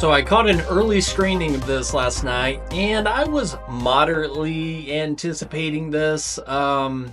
So I caught an early screening of this last night, and I was moderately anticipating this.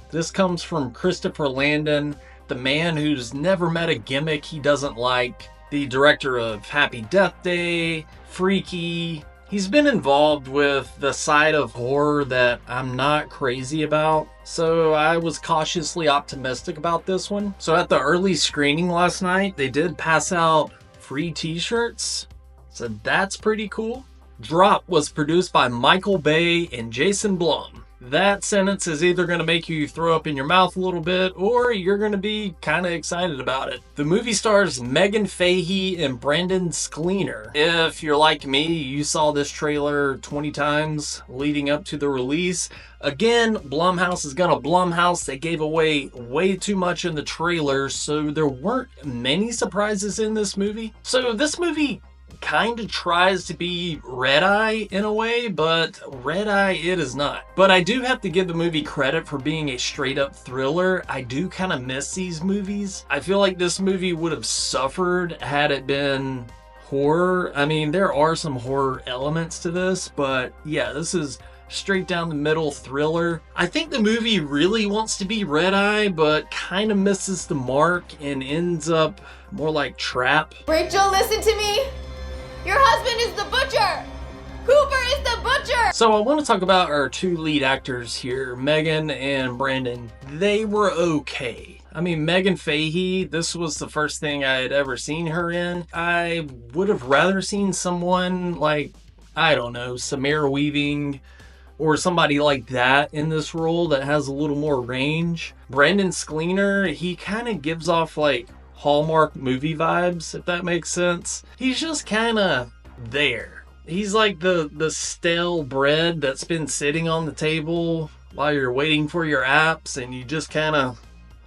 This comes from Christoper Landon, the man who's never met a gimmick he doesn't like, the director of Happy Death Day, Freaky. He's been involved with the side of horror that I'm not crazy about, so I was cautiously optimistic about this one. So at the early screening last night, they did pass out free t-shirts. So that's pretty cool. Drop was produced by Michael Bay and Jason Blum. That sentence is either going to make you throw up in your mouth a little bit, or you're going to be kind of excited about it. The movie stars Megan Fahey and Brandon Sklenar. If you're like me, you saw this trailer 20 times leading up to the release. Again, Blumhouse is gonna Blumhouse. They gave away way too much in the trailer, so there weren't many surprises in this movie. So this movie kind of tries to be Red Eye in a way, but Red Eye it is not. But I do have to give the movie credit for being a straight up thriller. I do kind of miss these movies. I feel like this movie would have suffered had it been horror. I mean, there are some horror elements to this, but yeah, this is straight down the middle thriller. I think the movie really wants to be Red Eye, but kind of misses the mark and ends up more like Trap. Rachel, listen to me. Your husband is the butcher! Cooper is the butcher! So I want to talk about our two lead actors here, Megan and Brandon. They were okay. I mean, Megan Fahey, this was the first thing I had ever seen her in. I would have rather seen someone like, I don't know, Samara Weaving or somebody like that in this role that has a little more range. Brandon Sklenar, he kind of gives off like Hallmark movie vibes, if that makes sense. He's just kind of there. He's like the stale bread that's been sitting on the table while you're waiting for your apps, and you just kind of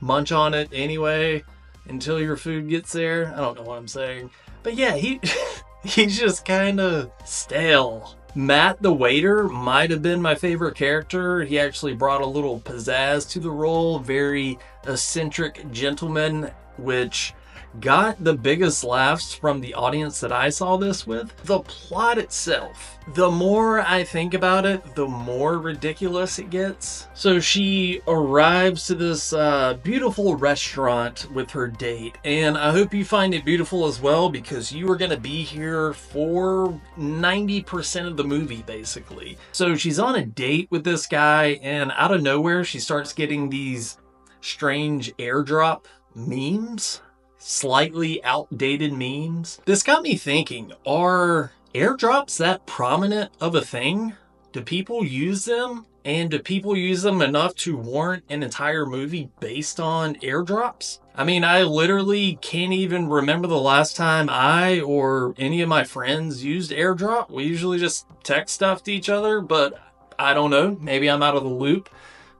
munch on it anyway until your food gets there. I don't know what I'm saying. But yeah, he's just kind of stale. Matt the waiter might have been my favorite character. He actually brought a little pizzazz to the role. Very eccentric gentleman, which got the biggest laughs from the audience that I saw this with. The plot itself, the more I think about it, the more ridiculous it gets. So she arrives to this beautiful restaurant with her date, and I hope you find it beautiful as well, because you are going to be here for 90% of the movie basically. So she's on a date with this guy, and out of nowhere she starts getting these strange airdrop memes, slightly outdated memes. This got me thinking, are airdrops that prominent of a thing? Do people use them? And do people use them enough to warrant an entire movie based on airdrops? I mean, I literally can't even remember the last time I or any of my friends used airdrop. We usually just text stuff to each other, but I don't know, maybe I'm out of the loop.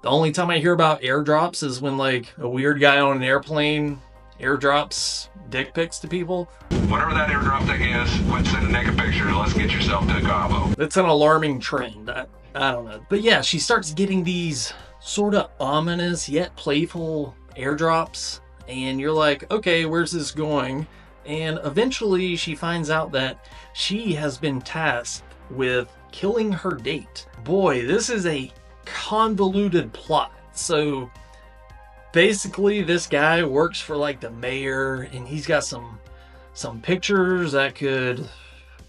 The only time I hear about airdrops is when like a weird guy on an airplane airdrops dick pics to people. Whatever that airdrop thing is, quit sending naked pictures. Let's get yourself to Cabo. It's an alarming trend. I don't know. But yeah, she starts getting these sort of ominous yet playful airdrops. And you're like, okay, where's this going? And eventually she finds out that she has been tasked with killing her date. Boy, this is a convoluted plot. So basically this guy works for like the mayor, and he's got some pictures that could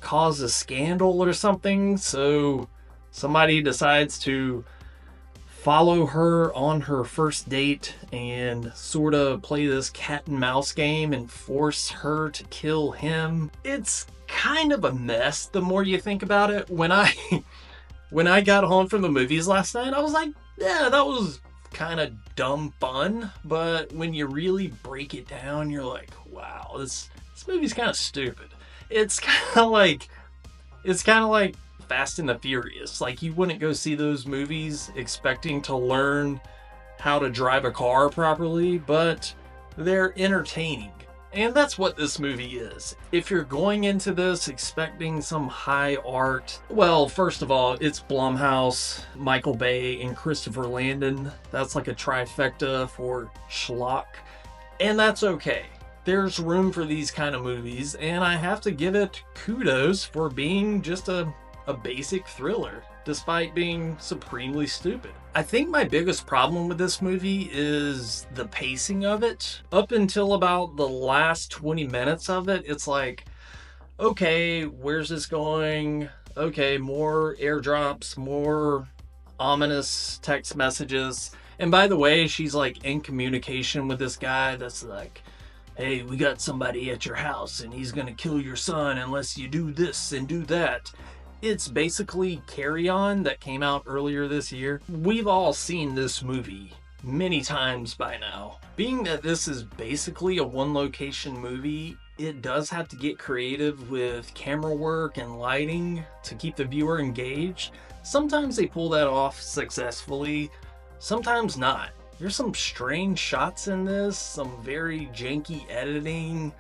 cause a scandal or something. So somebody decides to follow her on her first date and sort of play this cat and mouse game and force her to kill him. It's kind of a mess the more you think about it. When I got home from the movies last night, I was like, yeah, that was kind of dumb fun. But when you really break it down, you're like, wow, this movie's kind of stupid. It's kind of like Fast and the Furious. Like, you wouldn't go see those movies expecting to learn how to drive a car properly, but they're entertaining. And that's what this movie is. If you're going into this expecting some high art, well, first of all, it's Blumhouse, Michael Bay, and Christoper Landon. That's like a trifecta for schlock. And that's okay. there's room for these kind of movies, and I have to give it kudos for being just a basic thriller, despite being supremely stupid. I think my biggest problem with this movie is the pacing of it. Up until about the last 20 minutes of it, it's like, okay, where's this going? Okay, more airdrops, more ominous text messages. And by the way, she's like in communication with this guy that's like, hey, we got somebody at your house and he's gonna kill your son unless you do this and do that. It's basically Carry On that came out earlier this year. We've all seen this movie many times by now. Being that this is basically a one location movie, it does have to get creative with camera work and lighting to keep the viewer engaged. Sometimes they pull that off successfully, sometimes not. There's some strange shots in this, some very janky editing,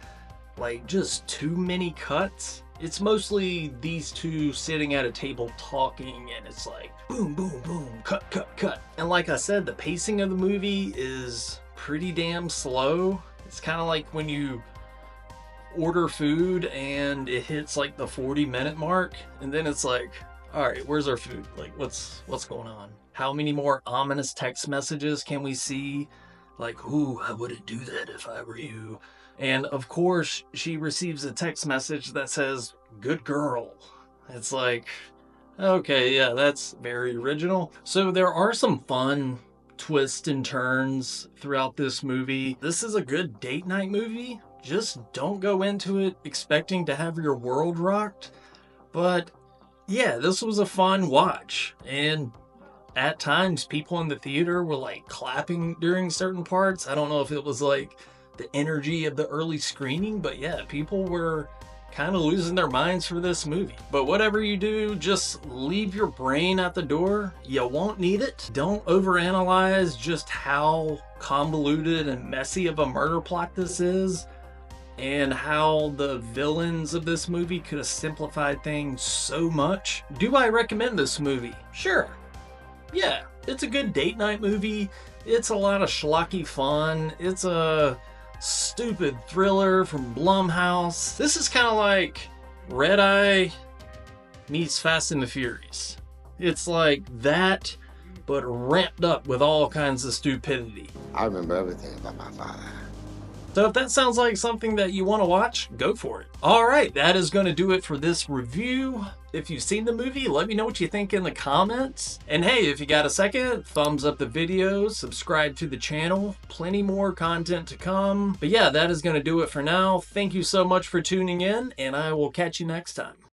like just too many cuts. It's mostly these two sitting at a table talking, and it's like boom, boom, boom, cut, cut, cut. And like I said, the pacing of the movie is pretty damn slow. It's kind of like when you order food and it hits like the 40-minute mark, and then it's like, all right, where's our food? Like, what's going on? How many more ominous text messages can we see? Like, ooh, I wouldn't do that if I were you. And of course, she receives a text message that says, good girl. It's like, okay, yeah, that's very original. So there are some fun twists and turns throughout this movie. This is a good date night movie. Just don't go into it expecting to have your world rocked. But yeah, this was a fun watch. And at times, people in the theater were like clapping during certain parts. I don't know if it was like the energy of the early screening, but yeah, people were kind of losing their minds for this movie. But whatever you do, just leave your brain at the door. You won't need it. Don't overanalyze just how convoluted and messy of a murder plot this is, and how the villains of this movie could have simplified things so much. Do I recommend this movie? Sure. Yeah, it's a good date night movie. It's a lot of schlocky fun. It's a stupid thriller from Blumhouse. This is kind of like Red Eye meets Fast and the Furious. It's like that, but ramped up with all kinds of stupidity. I remember everything about my father. So if that sounds like something that you want to watch, go for it. All right, that is going to do it for this review. If you've seen the movie, let me know what you think in the comments. And hey, if you got a second, thumbs up the video, subscribe to the channel. Plenty more content to come. But yeah, that is going to do it for now. Thank you so much for tuning in, and I will catch you next time.